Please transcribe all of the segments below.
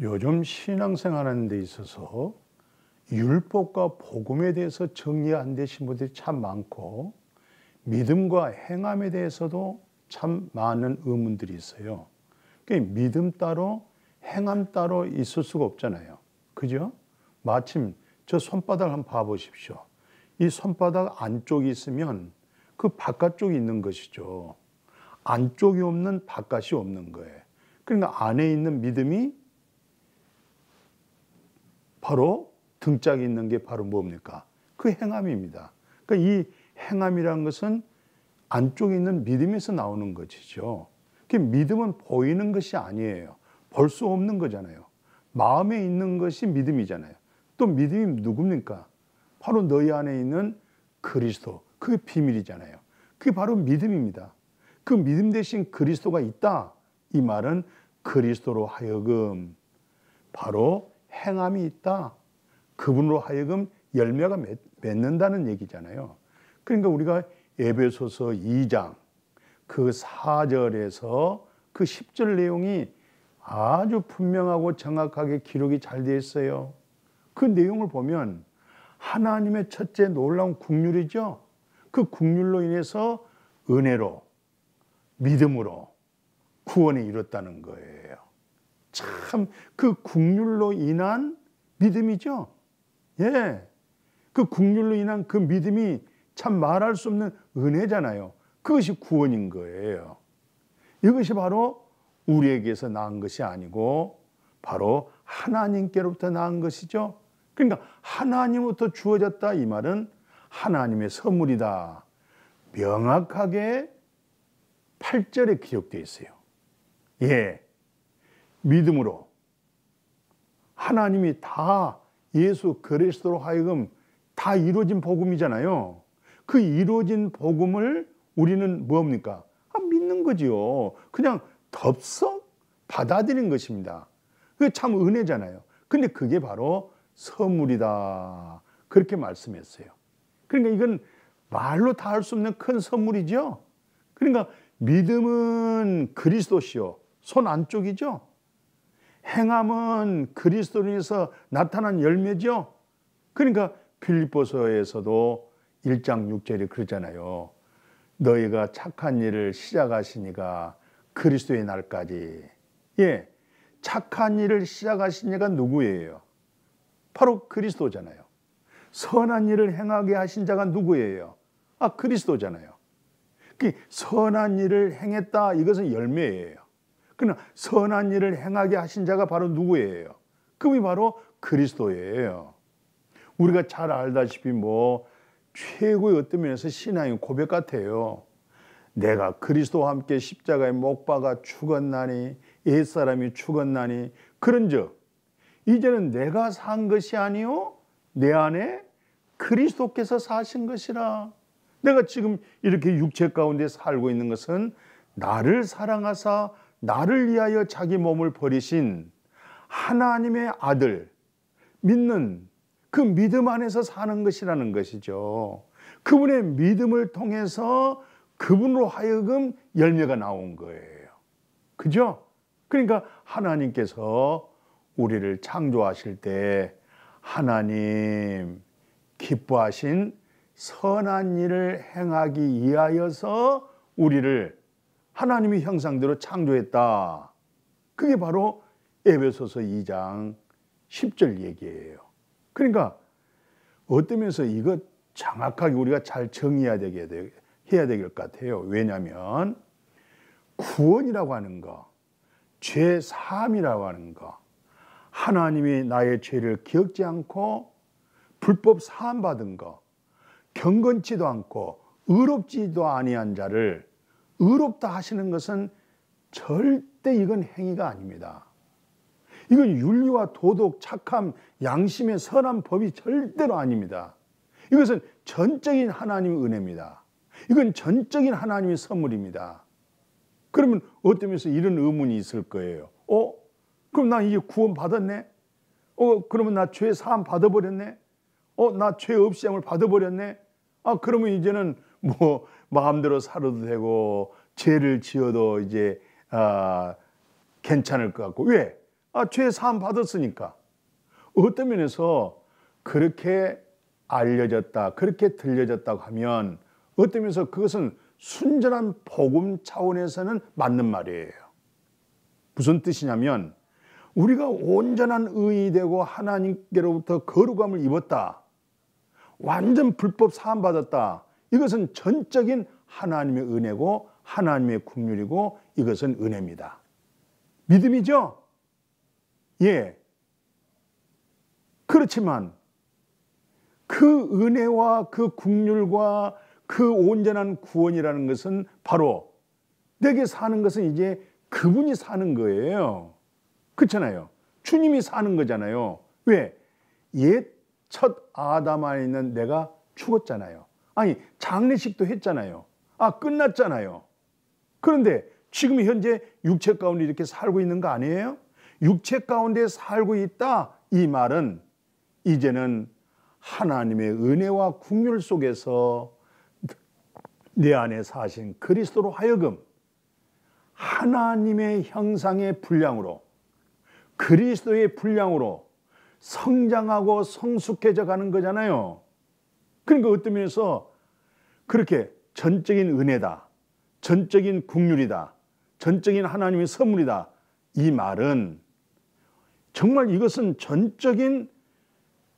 요즘 신앙생활하는 데 있어서 율법과 복음에 대해서 정리 안 되신 분들이 참 많고, 믿음과 행함에 대해서도 참 많은 의문들이 있어요. 그러니까 믿음 따로 행함 따로 있을 수가 없잖아요. 그죠? 마침 저 손바닥 한번 봐보십시오. 이 손바닥 안쪽이 있으면 그 바깥쪽이 있는 것이죠. 안쪽이 없는 바깥이 없는 거예요. 그러니까 안에 있는 믿음이 바로 등짝에 있는 게 바로 뭡니까? 그 행함입니다. 그러니까 이 행함이라는 것은 안쪽에 있는 믿음에서 나오는 것이죠. 믿음은 보이는 것이 아니에요. 볼 수 없는 거잖아요. 마음에 있는 것이 믿음이잖아요. 또 믿음이 누굽니까? 바로 너희 안에 있는 그리스도, 그게 비밀이잖아요. 그게 바로 믿음입니다. 그 믿음 대신 그리스도가 있다. 이 말은 그리스도로 하여금 바로 행함이 있다. 그분으로 하여금 열매가 맺는다는 얘기잖아요. 그러니까 우리가 에베소서 2장 그 4절에서 그 10절 내용이 아주 분명하고 정확하게 기록이 잘 되어 있어요. 그 내용을 보면 하나님의 첫째 놀라운 국률이죠. 그 국률로 인해서 은혜로, 믿음으로 구원에 이뤘다는 거예요. 참 그 국률로 인한 믿음이죠. 예, 그 국률로 인한 그 믿음이 참 말할 수 없는 은혜잖아요. 그것이 구원인 거예요. 이것이 바로 우리에게서 나은 것이 아니고 바로 하나님께로부터 나은 것이죠. 그러니까 하나님으로부터 주어졌다 이 말은 하나님의 선물이다. 명확하게 8절에 기록되어 있어요. 예, 믿음으로 하나님이 다 예수 그리스도로 하여금 다 이루어진 복음이잖아요. 그 이루어진 복음을 우리는 뭡니까? 믿는 거지요. 그냥 덥석 받아들인 것입니다. 그게 참 은혜잖아요. 근데 그게 바로 선물이다. 그렇게 말씀했어요. 그러니까 이건 말로 다 할 수 없는 큰 선물이죠. 그러니까 믿음은 그리스도시요. 손 안쪽이죠. 행함은 그리스도로 인해서 나타난 열매죠. 그러니까 빌립보서에서도 1장 6절이 그러잖아요. 너희가 착한 일을 시작하시니가 그리스도의 날까지. 예, 착한 일을 시작하신 이가 누구예요? 바로 그리스도잖아요. 선한 일을 행하게 하신 자가 누구예요? 그리스도잖아요. 선한 일을 행했다, 이것은 열매예요. 그러나 선한 일을 행하게 하신 자가 바로 누구예요? 그분이 바로 그리스도예요. 우리가 잘 알다시피 최고의 어떤 면에서 신앙의 고백 같아요. 내가 그리스도와 함께 십자가에 못 박아 죽었나니, 옛사람이 죽었나니, 그런즉 이제는 내가 산 것이 아니요 내 안에 그리스도께서 사신 것이라. 내가 지금 이렇게 육체 가운데 살고 있는 것은 나를 사랑하사 나를 위하여 자기 몸을 버리신 하나님의 아들 믿는 그 믿음 안에서 사는 것이라는 것이죠. 그분의 믿음을 통해서 그분으로 하여금 열매가 나온 거예요. 그죠? 그러니까 하나님께서 우리를 창조하실 때 하나님 기뻐하신 선한 일을 행하기 위하여서 우리를 하나님의 형상대로 창조했다. 그게 바로 에베소서 2장 10절 얘기예요. 그러니까 어떤 면에서 이거 정확하게 우리가 잘 정의해야 될 것 같아요. 왜냐하면 구원이라고 하는 거, 죄 사함이라고 하는 거, 하나님이 나의 죄를 기억지 않고 불법 사함 받은 거, 경건치도 않고 의롭지도 아니한 자를 의롭다 하시는 것은 절대 이건 행위가 아닙니다. 이건 윤리와 도덕, 착함, 양심의 선한 법이 절대로 아닙니다. 이것은 전적인 하나님의 은혜입니다. 이건 전적인 하나님의 선물입니다. 그러면 어떤 면에서 이런 의문이 있을 거예요. 그럼 나 이제 구원 받았네? 그러면 나 죄 사함 받아버렸네? 나 죄 없이 함을 받아버렸네? 그러면 이제는 마음대로 살아도 되고 죄를 지어도 이제 괜찮을 것 같고. 왜? 죄 사함 받았으니까. 어떤 면에서 그렇게 알려졌다, 그렇게 들려졌다고 하면 어떤 면에서 그것은 순전한 복음 차원에서는 맞는 말이에요. 무슨 뜻이냐면 우리가 온전한 의인이 되고 하나님께로부터 거룩함을 입었다, 완전 불법 사함 받았다. 이것은 전적인 하나님의 은혜고 하나님의 긍휼이고 이것은 은혜입니다. 믿음이죠? 예. 그렇지만 그 은혜와 그 긍휼과 그 온전한 구원이라는 것은 바로 내게 사는 것은 이제 그분이 사는 거예요. 그렇잖아요. 주님이 사는 거잖아요. 왜? 옛 첫 아담 안에 있는 내가 죽었잖아요. 아니, 장례식도 했잖아요. 끝났잖아요. 그런데 지금 현재 육체 가운데 이렇게 살고 있는 거 아니에요? 육체 가운데 살고 있다, 이 말은 이제는 하나님의 은혜와 긍휼 속에서 내 안에 사신 그리스도로 하여금 하나님의 형상의 분량으로, 그리스도의 분량으로 성장하고 성숙해져 가는 거잖아요. 그러니까 어떤 면에서 그렇게 전적인 은혜다, 전적인 긍휼이다, 전적인 하나님의 선물이다, 이 말은 정말 이것은 전적인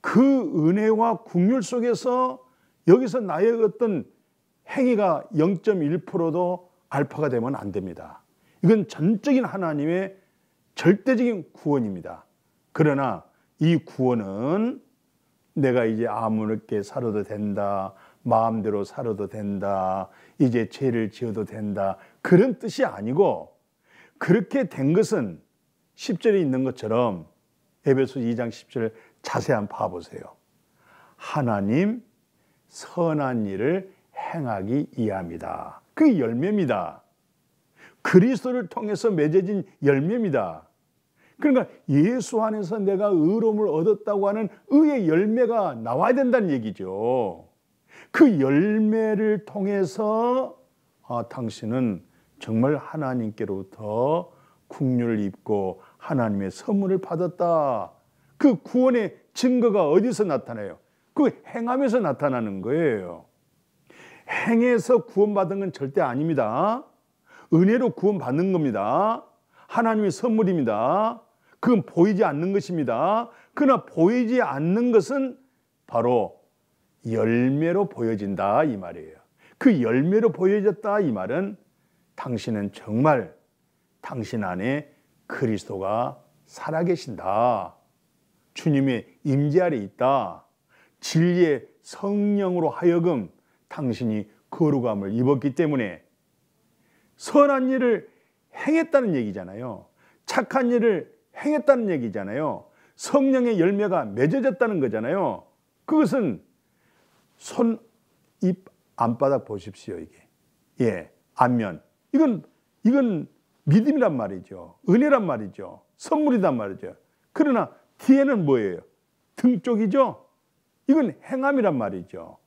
그 은혜와 긍휼 속에서 여기서 나의 어떤 행위가 0.1%도 알파가 되면 안 됩니다. 이건 전적인 하나님의 절대적인 구원입니다. 그러나 이 구원은 내가 이제 아무렇게 살아도 된다, 마음대로 살아도 된다, 이제 죄를 지어도 된다, 그런 뜻이 아니고, 그렇게 된 것은 10절에 있는 것처럼 에베소 2장 10절 자세히 한번 봐보세요. 하나님 선한 일을 행하기 이함이다. 그게 열매입니다. 그리스도를 통해서 맺어진 열매입니다. 그러니까 예수 안에서 내가 의로움을 얻었다고 하는 의의 열매가 나와야 된다는 얘기죠. 그 열매를 통해서 당신은 정말 하나님께로부터 긍휼을 입고 하나님의 선물을 받았다. 그 구원의 증거가 어디서 나타나요? 그 행함에서 나타나는 거예요. 행해서 구원받은 건 절대 아닙니다. 은혜로 구원받는 겁니다. 하나님의 선물입니다. 그건 보이지 않는 것입니다. 그러나 보이지 않는 것은 바로 열매로 보여진다, 이 말이에요. 그 열매로 보여졌다, 이 말은 당신은 정말 당신 안에 그리스도가 살아계신다, 주님의 임재 아래 있다, 진리의 성령으로 하여금 당신이 거룩함을 입었기 때문에 선한 일을 행했다는 얘기잖아요. 착한 일을 행했다는 얘기잖아요. 성령의 열매가 맺어졌다는 거잖아요. 그것은 손, 입, 안바닥 보십시오, 이게. 예, 안면. 이건 믿음이란 말이죠. 은혜란 말이죠. 선물이란 말이죠. 그러나 뒤에는 뭐예요? 등 쪽이죠. 이건 행함이란 말이죠.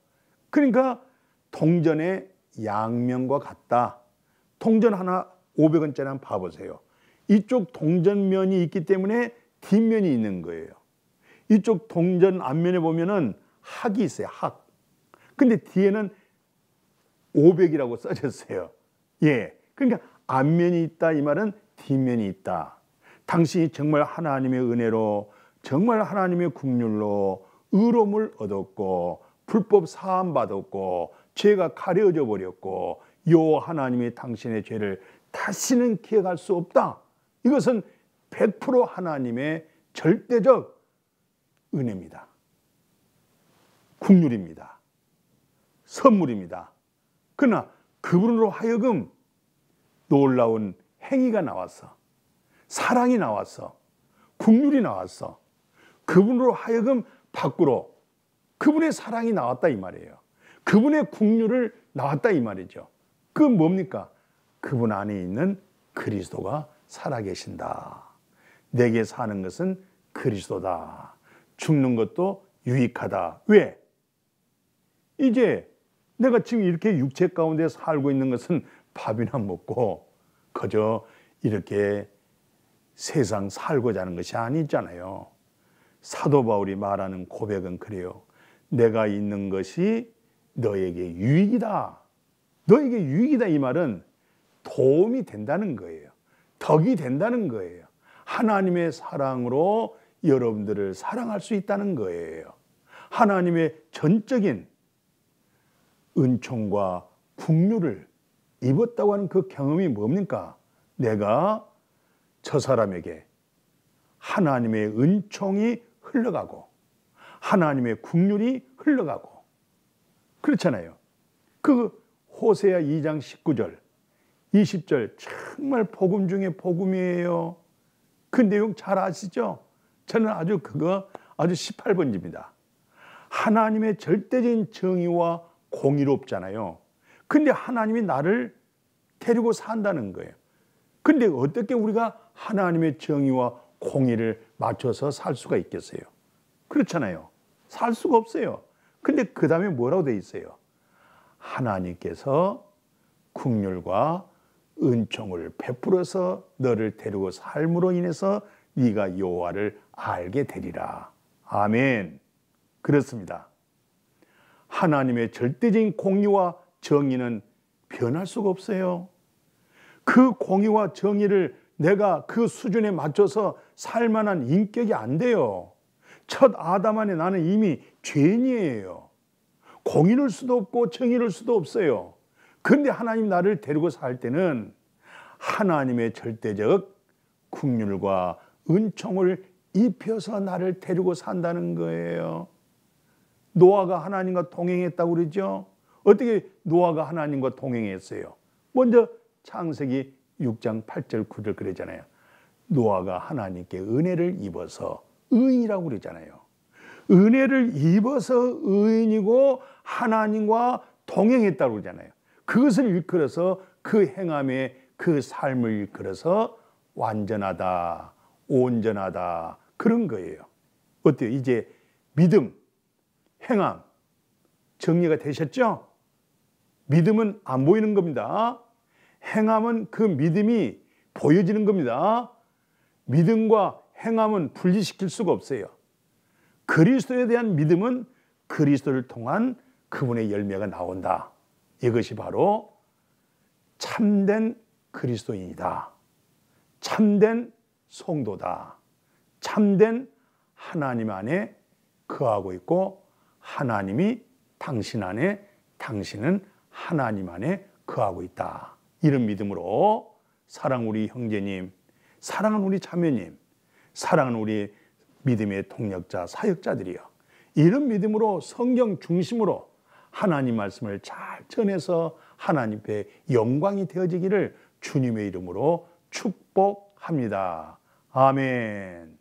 그러니까 동전의 양면과 같다. 동전 하나 500원짜리 한번 봐보세요. 이쪽 동전면이 있기 때문에 뒷면이 있는 거예요. 이쪽 동전 앞면에 보면은 학이 있어요. 학. 근데 뒤에는 500이라고 써졌어요. 예. 그러니까 앞면이 있다, 이 말은 뒷면이 있다. 당신이 정말 하나님의 은혜로, 정말 하나님의 긍휼로 의로움을 얻었고 불법 사함 받았고 죄가 가려져 버렸고 요 하나님이 당신의 죄를 다시는 기억할 수 없다. 이것은 100% 하나님의 절대적 은혜입니다. 긍휼입니다. 선물입니다. 그러나 그분으로 하여금 놀라운 행위가 나왔어. 사랑이 나왔어. 긍휼이 나왔어. 그분으로 하여금 밖으로 그분의 사랑이 나왔다, 이 말이에요. 그분의 긍휼을 나왔다, 이 말이죠. 그건 뭡니까? 그분 안에 있는 그리스도가 살아계신다. 내게 사는 것은 그리스도다. 죽는 것도 유익하다. 왜? 이제 내가 지금 이렇게 육체 가운데 살고 있는 것은 밥이나 먹고 그저 이렇게 세상 살고자 하는 것이 아니잖아요. 사도 바울이 말하는 고백은 그래요. 내가 있는 것이 너에게 유익이다. 너에게 유익이다 이 말은 도움이 된다는 거예요. 덕이 된다는 거예요. 하나님의 사랑으로 여러분들을 사랑할 수 있다는 거예요. 하나님의 전적인 은총과 긍휼을 입었다고 하는 그 경험이 뭡니까? 내가 저 사람에게 하나님의 은총이 흘러가고 하나님의 긍휼이 흘러가고 그렇잖아요. 그 호세아 2장 19절 20절 정말 복음 중에 복음이에요. 그 내용 잘 아시죠? 저는 그거 18번집니다. 하나님의 절대적인 정의와 공의롭잖아요. 근데 하나님이 나를 데리고 산다는 거예요. 근데 어떻게 우리가 하나님의 정의와 공의를 맞춰서 살 수가 있겠어요? 그렇잖아요. 살 수가 없어요. 근데 그 다음에 뭐라고 돼 있어요? 하나님께서 긍휼과 은총을 베풀어서 너를 데리고 삶으로 인해서 네가 여호와를 알게 되리라. 아멘. 그렇습니다. 하나님의 절대적인 공의와 정의는 변할 수가 없어요. 그 공의와 정의를 내가 그 수준에 맞춰서 살 만한 인격이 안 돼요. 첫 아담 안에 나는 이미 죄인이에요. 공의를 수도 없고 정의를 수도 없어요. 그런데 하나님 나를 데리고 살 때는 하나님의 절대적 긍휼과 은총을 입혀서 나를 데리고 산다는 거예요. 노아가 하나님과 동행했다고 그러죠. 어떻게 노아가 하나님과 동행했어요? 먼저 창세기 6장 8절 9절 그러잖아요. 노아가 하나님께 은혜를 입어서 의인이라고 그러잖아요. 은혜를 입어서 의인이고 하나님과 동행했다고 그러잖아요. 그것을 일컬어서 그 행함의 그 삶을 일컬어서 완전하다, 온전하다 그런 거예요. 어때요? 이제 믿음, 행함 정리가 되셨죠? 믿음은 안 보이는 겁니다. 행함은 그 믿음이 보여지는 겁니다. 믿음과 행함은 분리시킬 수가 없어요. 그리스도에 대한 믿음은 그리스도를 통한 그분의 열매가 나온다. 이것이 바로 참된 그리스도인이다. 참된 성도다. 참된 하나님 안에 거하고 있고 하나님이 당신 안에, 당신은 하나님 안에 거하고 있다. 이런 믿음으로 사랑하는 우리 형제님, 사랑하는 우리 자매님, 사랑하는 우리 믿음의 동력자, 사역자들이요. 이런 믿음으로 성경 중심으로 하나님 말씀을 잘 전해서 하나님 앞에 영광이 되어지기를 주님의 이름으로 축복합니다. 아멘.